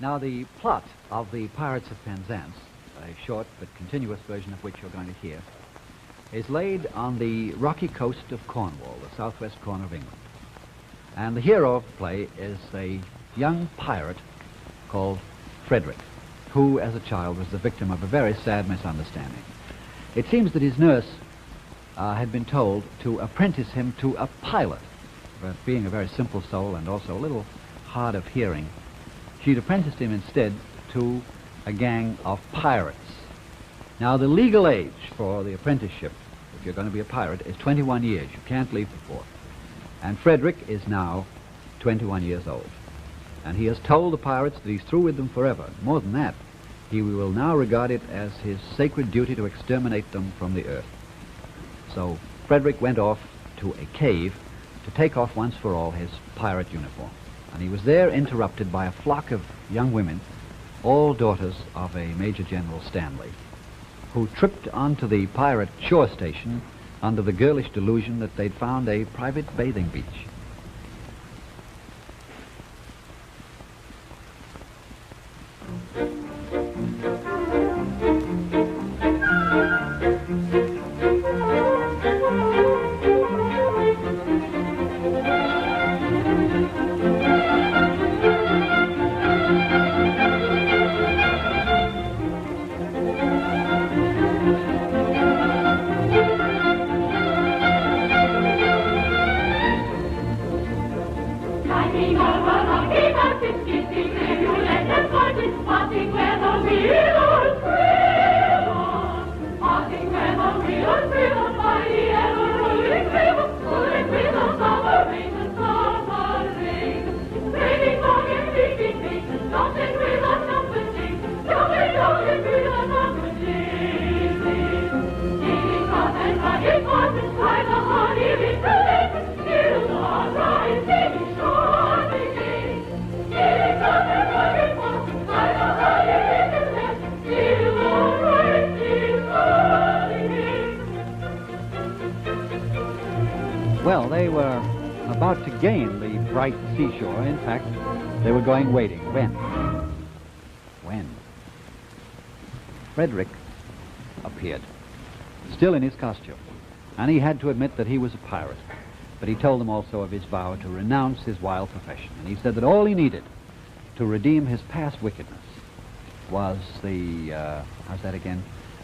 Now, the plot of The Pirates of Penzance, a short but continuous version of which you're going to hear, is laid on the rocky coast of Cornwall, the southwest corner of England. And the hero of the play is a young pirate called Frederick, who, as a child, was the victim of a very sad misunderstanding. It seems that his nurse had been told to apprentice him to a pilot, but being a very simple soul and also a little hard of hearing, she'd apprenticed him instead to a gang of pirates. Now, the legal age for the apprenticeship, if you're going to be a pirate, is 21 years. You can't leave before. And Frederick is now 21 years old. And he has told the pirates that he's through with them forever. More than that, he will now regard it as his sacred duty to exterminate them from the earth. So Frederick went off to a cave to take off once for all his pirate uniform. And he was there interrupted by a flock of young women, all daughters of a Major General Stanley, who tripped onto the pirate shore station under the girlish delusion that they'd found a private bathing beach. Well, they were about to gain the bright seashore. In fact, they were going waiting. When? Frederick appeared, still in his costume, and he had to admit that he was a pirate. But he told them also of his vow to renounce his wild profession, and he said that all he needed to redeem his past wickedness was the, how's that again?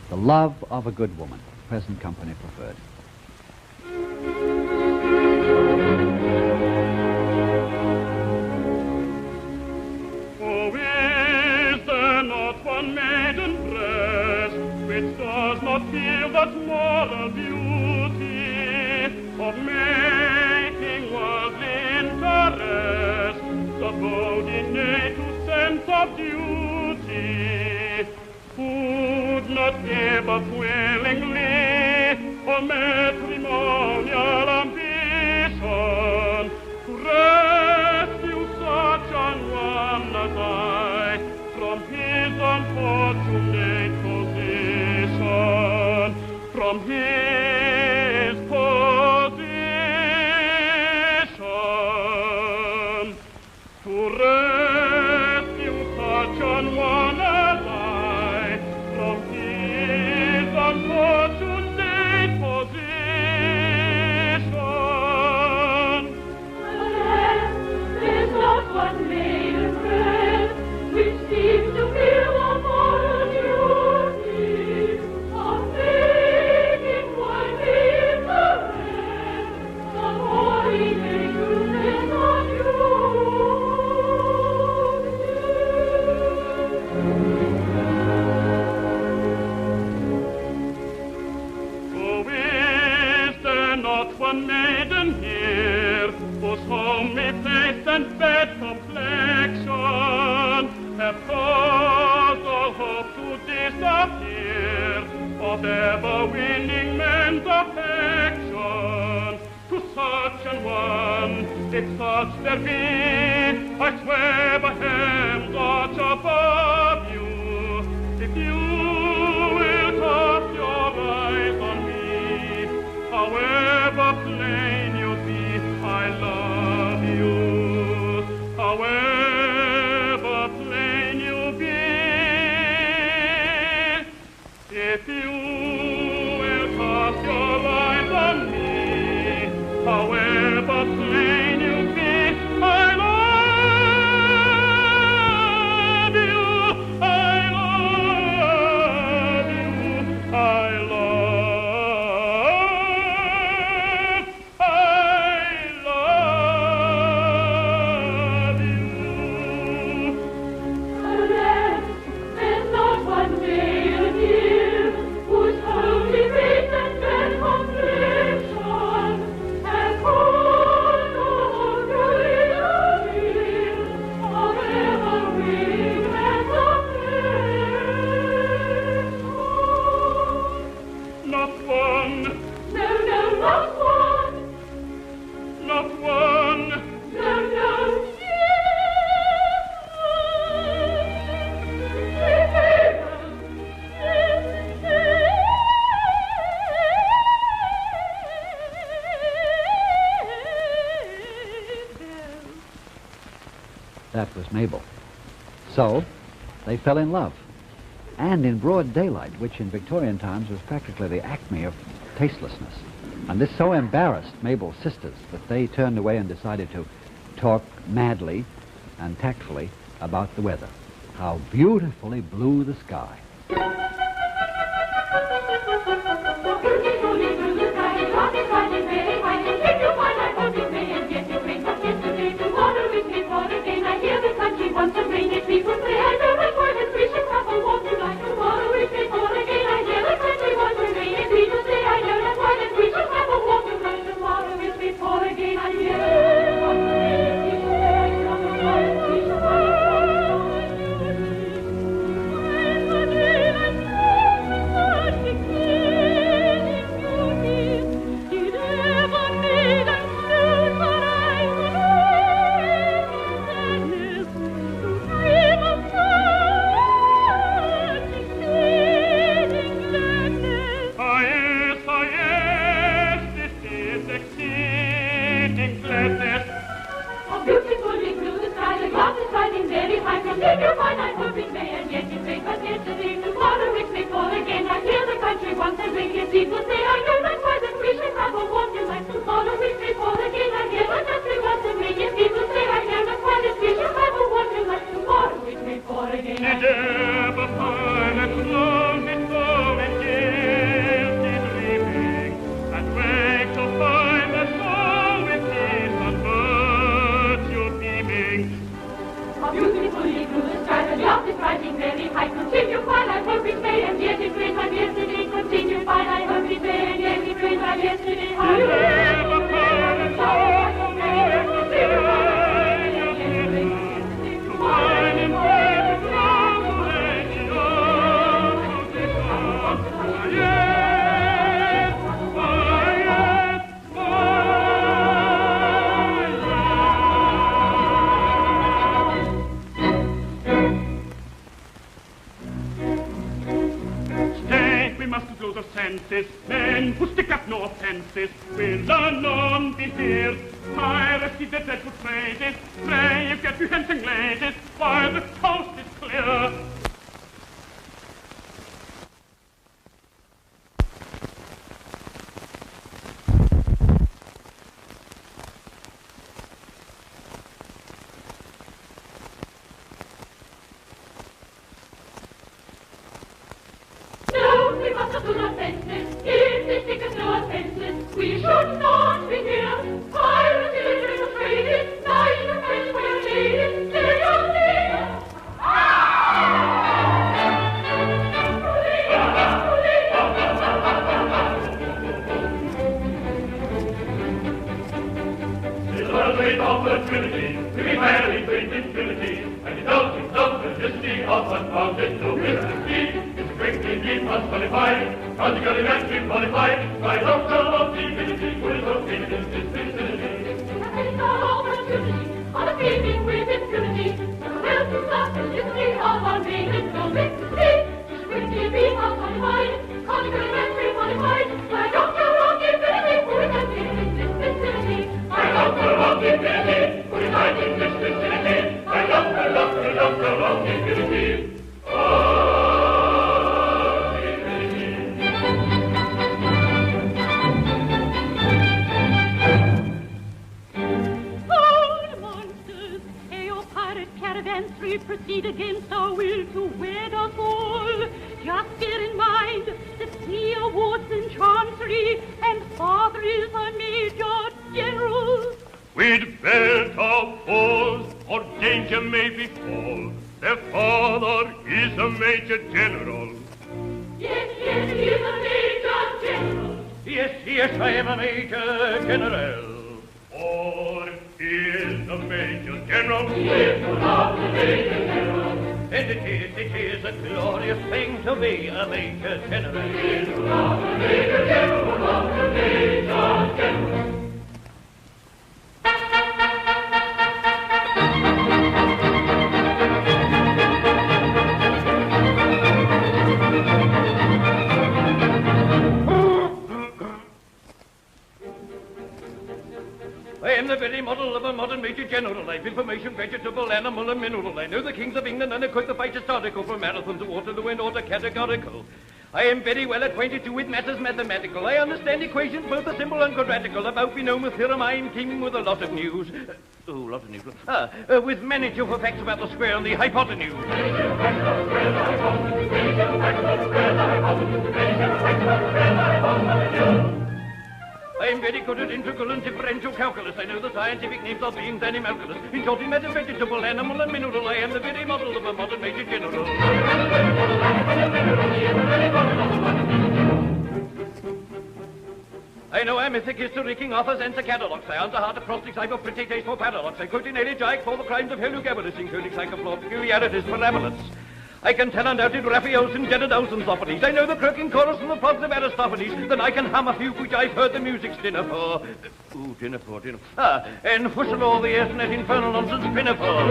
The love of a good woman, present company preferred. Oh, is there not one maiden breast which does not feel that moral beauty of making worldly interest, subordinate to sense of duty, would not give up willingly for matrimonial ambition to rescue such an one as I from his unfortunate position, from his position, to rescue such an one as I from his unfortunate position. Alas, there's not one maiden breast which seems to feel a moral duty of making one interest, subordinate to sense of Oh, is there not one maiden here whose homely face and fair complexion have caused all hope to disappear of ever winning men's affection? To such an one, if such there be, I swear by him such above you, if you will cast your eyes on me, however plain you be, I love you. However plain you be, if you will cast your eyes on me, however plain you be, I love you, I love you, I love you. Alas, there's not one maiden here whose homely face and fair complexion has caused all to interfere of ever winning men's affection. Not one, No, no, not one. not one. No, no. That was Mabel. So, they fell in love. And in broad daylight, which in Victorian times was practically the acme of tastelessness. And this so embarrassed Mabel's sisters that they turned away and decided to talk madly and tactfully about the weather. How beautifully blue the sky. Once a rain, it we will play. I know my word, and we shall have a walk tonight. Tomorrow we may fall again. I hear the country once a rain, it we will say. I know my word, and we shall have a walk tonight. Tomorrow we may fall again. I hear the country once a rain, it we shall say. I know my word, and we shall have a walk tonight. we must lose our senses. Men who stick up no offences will anon be feared. Piracy, the dreadful phrases, brave get you handsome ladies, while the coast is clear. No, we must not lose our senses. If they stick us no offences, we should not be here. Piracy, the dreadful phrases, nice and French for your ladies, they're your leaders. It's a great opportunity to be married with impunity, and indulging self-majesty of unbounded nobility. It's a great indeed must qualify, conjugally matching qualified, by doctor divinity, with opinions in this vicinity. It's an opportunity on a feeling with impunity. The welcome of the history of our maiden nobility. It's great indeed must qualified, conjugally matching qualified, by doctor of divinity, with opinions in this vicinity. By doctor of divinity, with in this vicinity, by doctor of divinity. Old monsters, your pirate caravans we proceed against our will to wed us all. Just bear in mind that we are wards in chancery, and father is a major general. We'd better pause, or danger may befall. Their father is a major general. Yes, yes, he is a major general. Yes, I am a major general. Or is a major general. He is not a major general. And it is a glorious thing to be a major general. He is not a major general, not a major general. I am the very model of a modern major general. I've information, vegetable, animal, and mineral. I know the kings of England and equip the fighters article from Marathon to Waterloo in order categorical. I am very well acquainted too with matters mathematical. I understand equations, both the simple and quadratical. About binomial theorem, I am teeming with a lot of news. Lot of news. With many chill facts about the square and the hypotenuse. I am very good at integral and differential calculus. I know the scientific names of beings and animalculus. In short, in matter, vegetable, animal, and mineral, I am the very model of a modern major general. I know amethyst, history, King Arthur's answer catalogs. I answer hard acrostics, I have pretty taste for paradox. I quote in elegiac for the crimes of Hellugabalus, in Königsegg of law, peculiarities, parabolas. I can tell undoubted Raphaels and Jedediahs and Sophocles. I know the croaking chorus and the pods of Aristophanes. Then I can hum a fugue which I've heard the music's dinner for. Dinner for. And whistle all the airs and that infernal nonsense pinafore.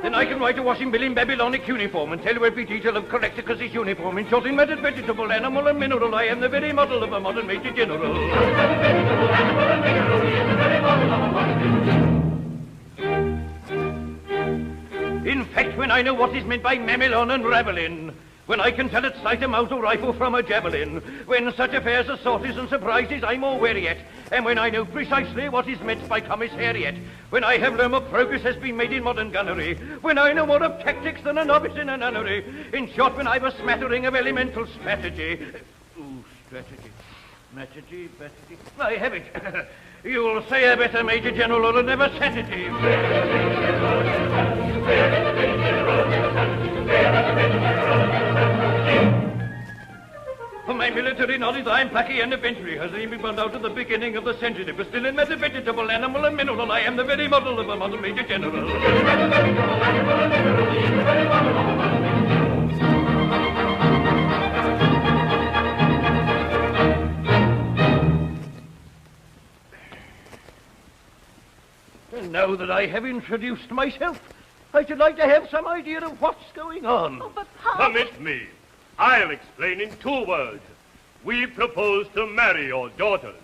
Then I can write a washing bill in Babylonic uniform and tell you every detail of Correcticus' uniform. In short, in matter, vegetable, animal, and mineral, I am the very model of a modern major general. In fact, when I know what is meant by mamelon and ravelin, when I can tell at sight a Mauser rifle from a javelin, when such affairs as sorties and surprises I'm more wary at, and when I know precisely what is meant by commissariat, when I have learned what progress has been made in modern gunnery, when I know more of tactics than a novice in a nunnery, in short, when I've a smattering of elemental strategy. Strategy. I have it. You'll say a better Major General or never satisfy. For my military knowledge, I am plucky and adventurous, has even been out at the beginning of the century, but still in matter, vegetable, animal, and mineral, I am the very model of a modern Major General. And now that I have introduced myself, I should like to have some idea of what's going on. Oh, but Papa... Permit me. I'll explain in 2 words. We propose to marry your daughters.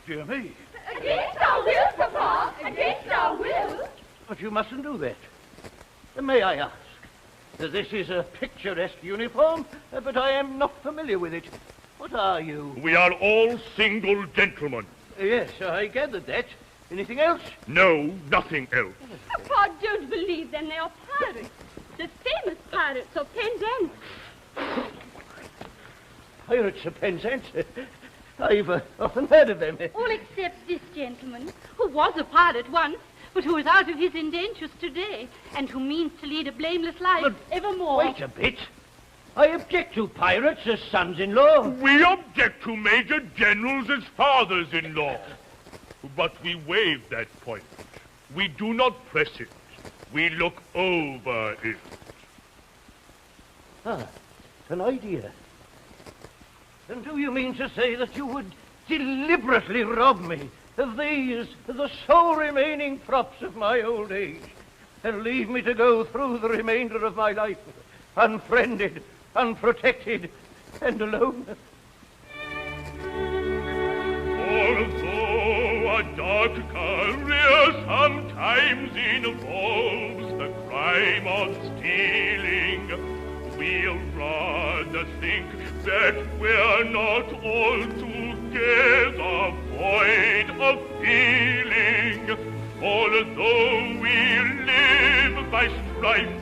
Dear me. Against our will, Papa. Against our will. But you mustn't do that. May I ask? This is a picturesque uniform, but I am not familiar with it. What are you? We are all single gentlemen. Yes, I gathered that. Anything else? No, nothing else. Papa, don't believe them. They are pirates. The famous pirates of Penzance. Pirates of Penzance? I've often heard of them. All except this gentleman, who was a pirate once, but who is out of his indentures today, and who means to lead a blameless life But evermore. Wait a bit. I object to pirates as sons-in-law. We object to Major Generals as fathers-in-law. But we waive that point. We do not press it. We look over it. Ah, an idea. And do you mean to say that you would deliberately rob me of these, the sole remaining props of my old age, and leave me to go through the remainder of my life, unfriended, unprotected, and alone? Although a dark career sometimes involves the crime of stealing, we'll rather think that we're not altogether void of feeling. Although we live by strife,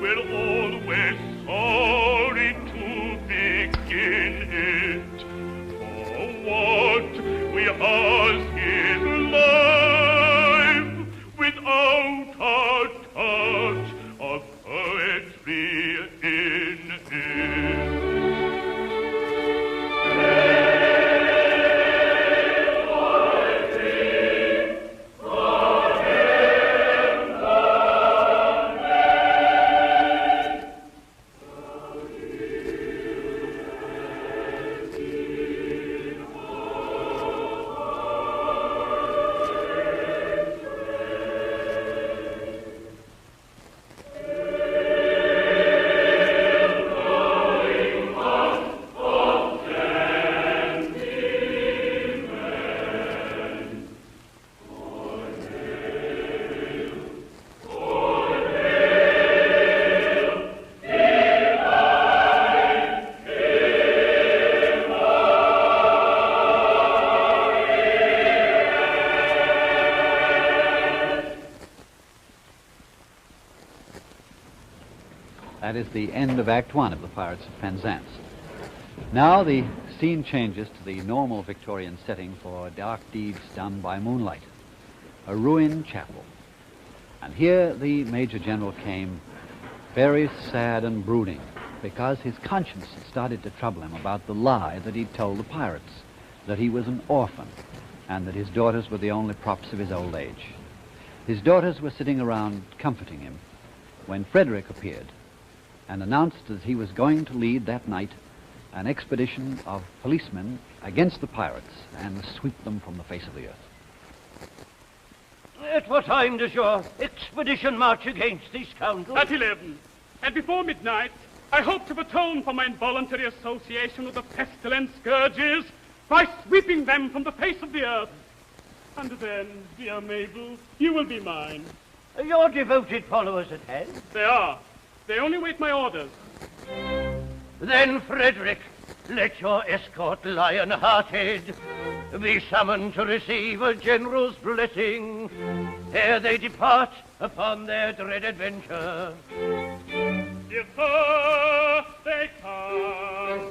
we're always sorry to begin it. For what we ask is life without a touch of poetry in it. That is the end of Act 1 of The Pirates of Penzance. Now the scene changes to the normal Victorian setting for dark deeds done by moonlight. A ruined chapel. And here the Major General came very sad and brooding because his conscience had started to trouble him about the lie that he'd told the pirates, that he was an orphan and that his daughters were the only props of his old age. His daughters were sitting around comforting him when Frederick appeared and announced that he was going to lead that night an expedition of policemen against the pirates and sweep them from the face of the earth. At what time does your expedition march against these scoundrels? At 11. And before midnight, I hope to atone for my involuntary association with the pestilent scourges by sweeping them from the face of the earth. And then, dear Mabel, you will be mine. Your devoted followers at hand? They are. They only wait my orders. Then, Frederick, let your escort, lion-hearted, be summoned to receive a general's blessing ere they depart upon their dread adventure. If they come.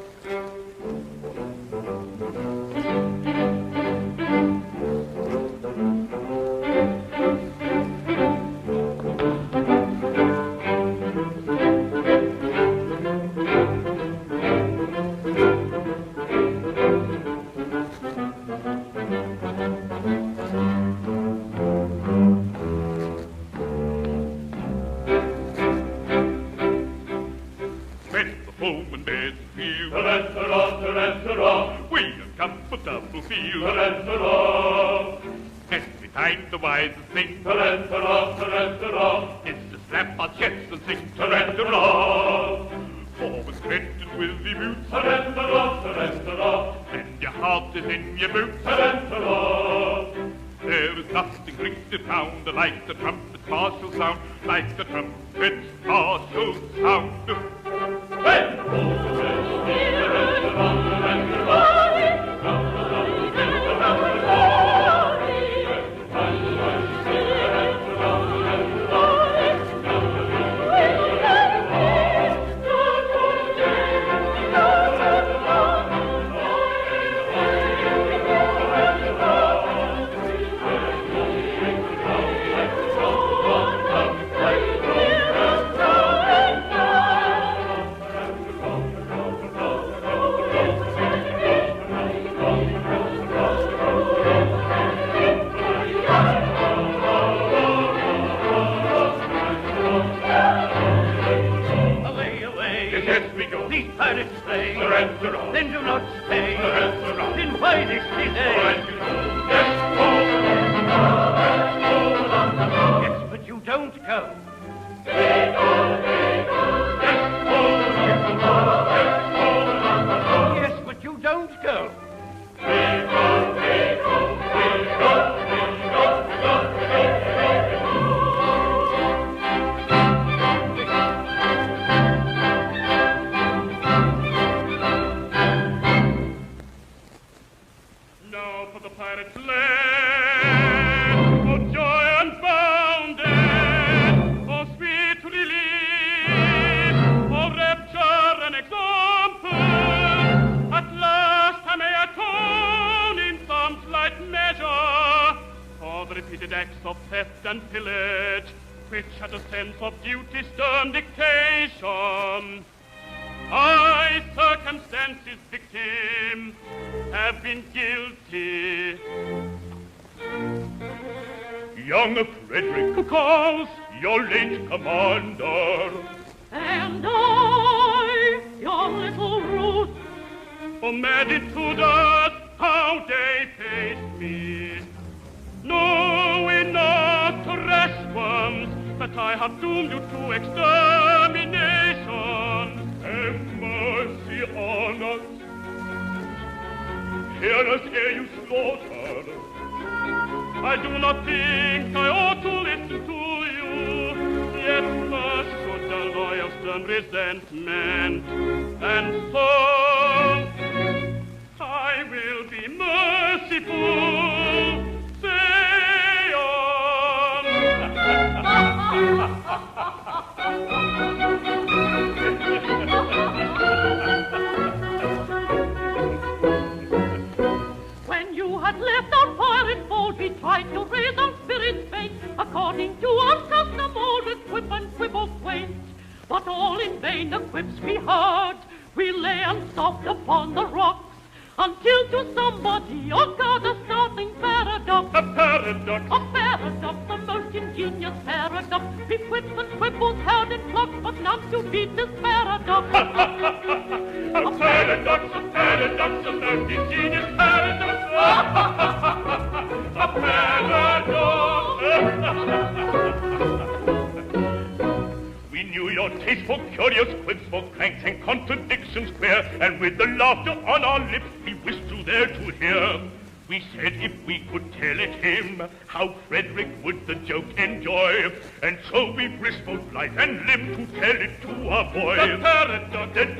Foeman bid you, the lesser tries to sing Tarantara, Tarantara. It's to slap our chests and sing Tarantara. Forward trenches with the boots, Tarantara, Tarantara. And your heart is in your boots, Tarantara. There is nothing brings it down like the trumpet's martial sound, like the trumpet's martial sound. Then do not stay. Then why this delay? Yes, but you don't go. Yes, but you don't go. Pirates' land, oh joy unbounded, oh sweet relief, oh rapture and example. At last I may atone in some slight measure for the repeated acts of theft and pillage, which had a sense of duty's stern dictation. I, circumstance's victim, have been guilty. Young Frederick calls your late commander. And I, your little Ruth, For Meditudas, how they faced me, knowing not, rash ones, that I have doomed you to extermination. Have mercy on us. Hear us hear you slaughter. I do not think I ought to listen to you, yet first should alloy of stern resentment, and so I will be merciful. Say on. when you had left our pirate fold, we tried to raise our spirit's faith, according to our custom old, with quip and quibble quaint. But all in vain the quips we heard, we lay unstopped upon the rocks, until to somebody occurred a startling paradox. A paradox. A paradox, the most ingenious paradox. We quips and quibbles heard in flocks, but none to beat this paradox. A paradox, a paradox, a most ingenious paradox. A paradox. We knew your taste for curious quips, for cranks and contradictions queer, and with the laughter on our lips, we wished you there to hear. We said if we could tell it him, how Frederick would the joke enjoy, and so we risked both life and limb to tell it to our boy. The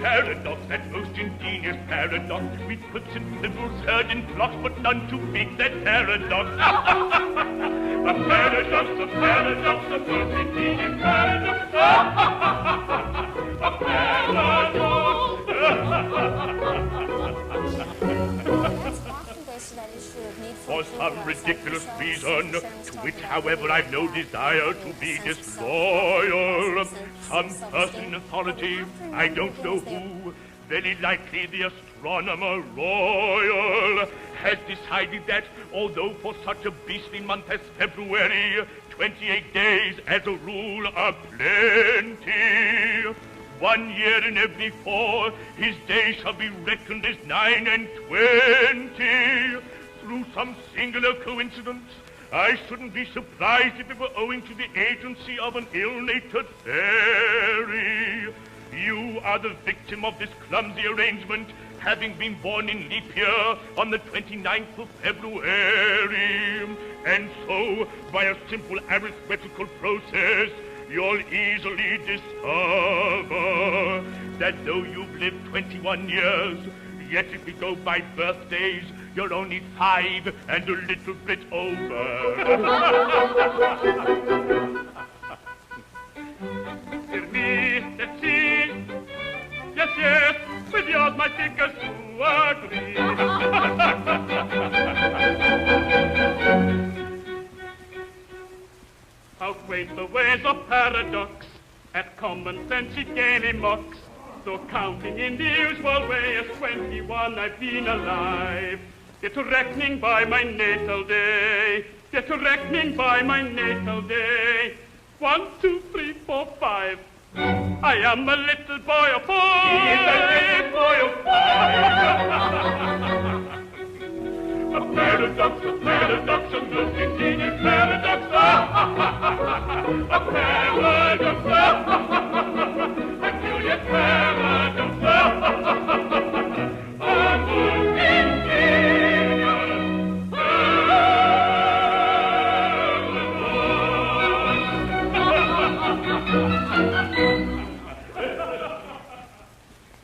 paradox, that most ingenious paradox, we quips and quibbles heard in flocks, but none to beat that paradox. a paradox, the most ingenious paradox. A paradox. For some ridiculous reason, to which, however, I've no desire to be disloyal, some person in authority, I don't know who, very likely the astronomer royal, has decided that, although for such a beastly month as February, 28 days as a rule are plenty, 1 year in every 4, his days shall be reckoned as 9 and 20. Through some singular coincidence, I shouldn't be surprised if it were owing to the agency of an ill-natured fairy. You are the victim of this clumsy arrangement, having been born in leap year on the 29th of February. And so, by a simple arithmetical process, you'll easily discover that though you've lived 21 years, yet if we go by birthdays, you're only 5 and a little bit over. Dear me, let's see. Yes, yes, with yours my fingers do agree. How quaint the ways of paradox, at common sense it gaily mocks. So counting in the usual way as 21 I've been alive. Yet reckoning by my natal day, yet reckoning by my natal day. 1, 2, 3, 4, 5. I am a little boy of 5. He's a little boy of 5. A paradox, a most ingenious paradox. A paradox, a curious paradox. A most ingenious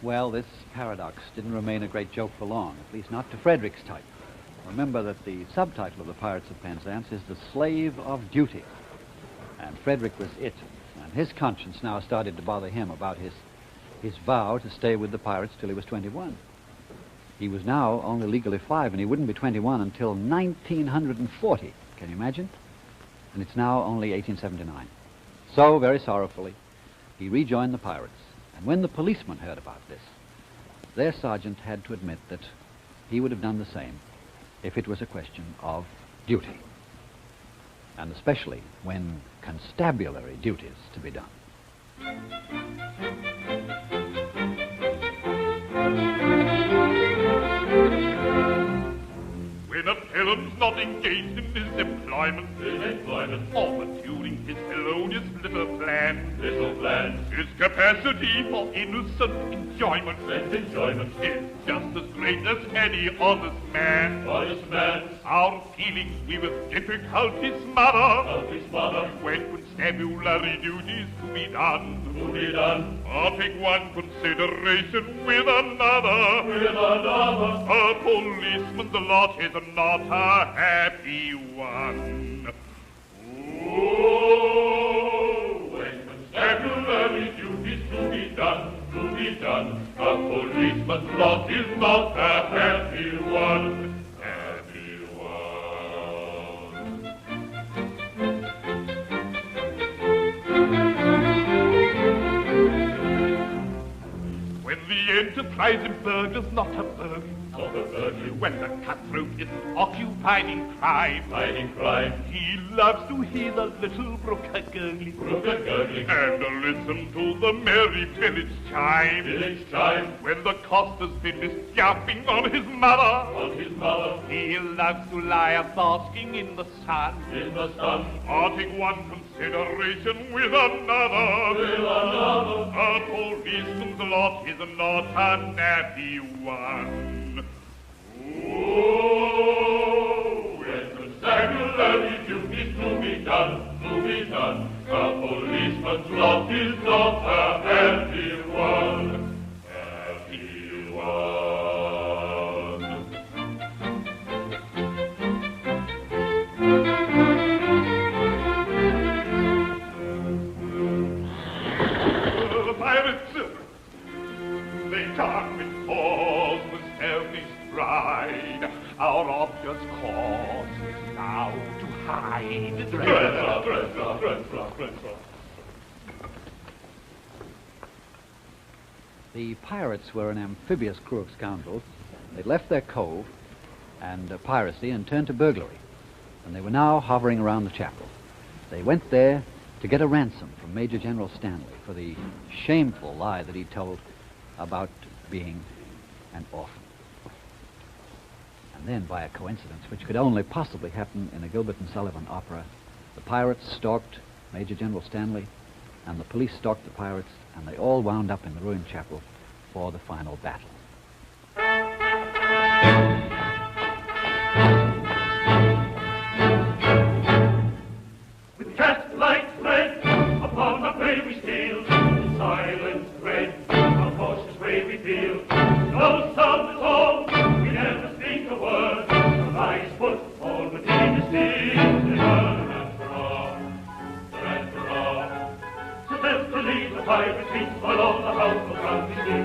Well, this paradox didn't remain a great joke for long, at least not to Frederick's type. Remember that the subtitle of The Pirates of Penzance is The Slave of Duty. And Frederick was it. And his conscience now started to bother him about his vow to stay with the pirates till he was 21. He was now only legally 5, and he wouldn't be 21 until 1940. Can you imagine? And it's now only 1879. So, very sorrowfully, he rejoined the pirates. And when the policemen heard about this, their sergeant had to admit that he would have done the same if it was a question of duty, and especially when constabulary duties to be done. When a felon's not engaged in his employment, or pursuing his felonious little plan, his capacity for innocent enjoyment, is just as great as any honest man. Our feelings we with difficulty smother, when constabulary duties to be done. Or take one consideration with another. A policeman's lot is not a happy one. Oh, when constabulary duties to be done, a policeman's lot is not a happy one. Enterprising burglar's not a burglary. When the cutthroat isn't occupied in crime. He loves to hear the little brook a-gurgling. And listen to the merry village chime. When the coster's finished yapping on his mother. He loves to lie a-basking in the sun. Or take one consideration with another. A policeman's lot is not a nappy one. Oh, when constabulary duties to be done, a policeman's lot is not a happy one. The pirates, they talk with force, with stealthy stride. Our obvious course is now to hide. The pirates were an amphibious crew of scoundrels. They'd left their cove and piracy and turned to burglary. And they were now hovering around the chapel. They went there to get a ransom from Major General Stanley for the shameful lie that he told about being an orphan. And then, by a coincidence, which could only possibly happen in a Gilbert and Sullivan opera, the pirates stalked Major General Stanley, and the police stalked the pirates, and they all wound up in the ruined chapel for the final battle. With cat-like thread upon the prey we steal, in silence dread, our cautious way we feel. No sound at all, we never speak a word, our eyes put all within the steam. So stealthily the pirate retreats, while all the house goes round his feet.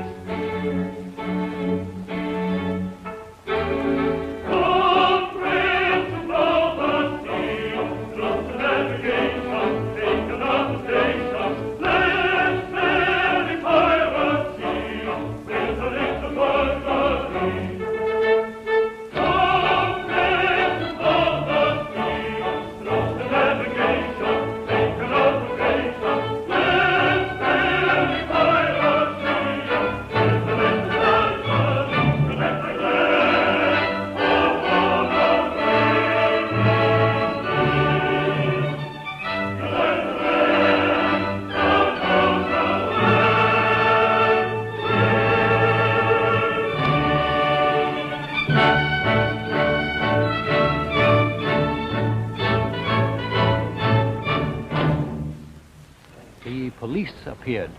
Appeared,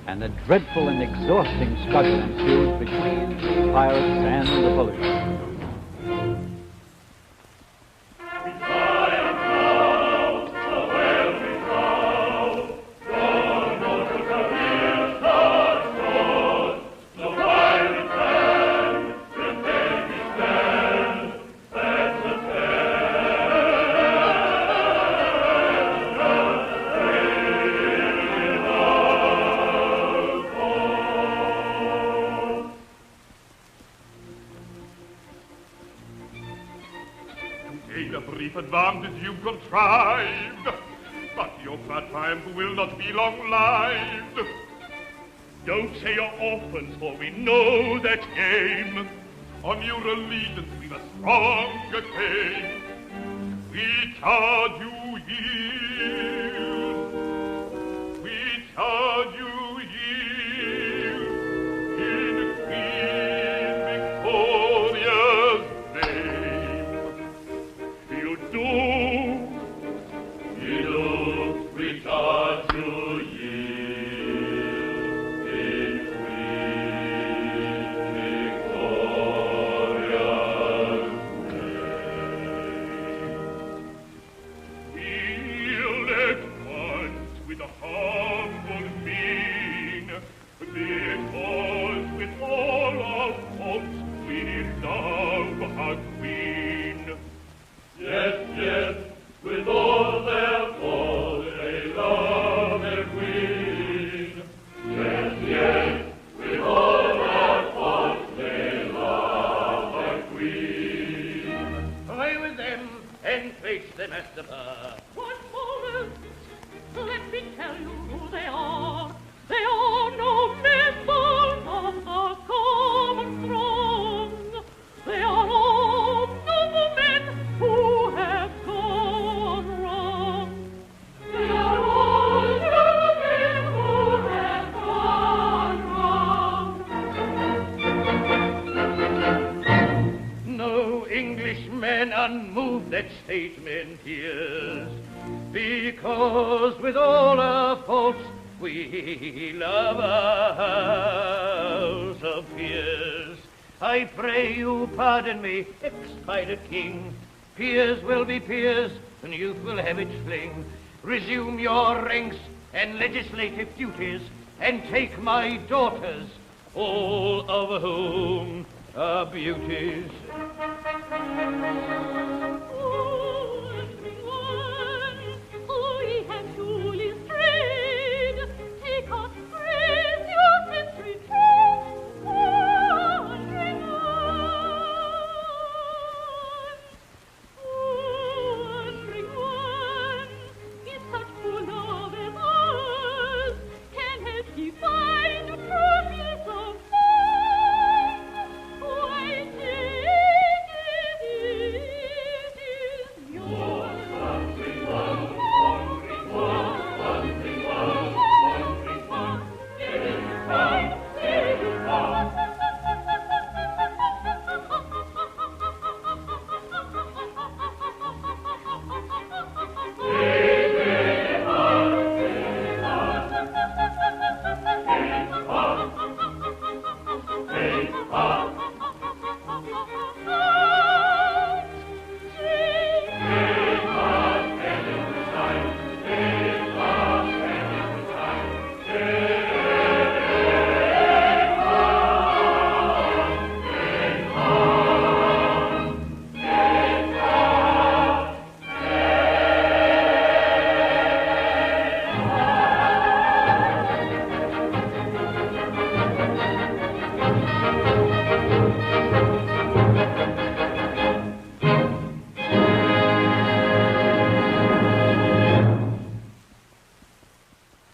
and a dreadful and exhausting struggle ensued between the pirates and the police. Advantage you contrived, but your fat triumph will not be long-lived. Don't say your orphans, for we know that game. On your allegiance we've a stronger claim. We charge you yield, we charge you yield, in Queen Victoria's name. We charge you yield in Queen Victoria's name. Yield at once with a humble mien, because with all our faults we love our Queen. Yes, yes, with all their faults they love their Queen. Yes, yes, with all their faults they love their Queen. Away with them and face them at the bar. One moment, let me tell you who they are. They are no members of the common throng. They are all noblemen who have gone wrong. They are all noblemen who have gone wrong. No Englishman unmoved that statement hears, because with all our faults we love our house of peers. I pray you pardon me, ex-pirate king. Peers will be peers, and youth will have its fling. Resume your ranks and legislative duties, and take my daughters, all of whom are beauties.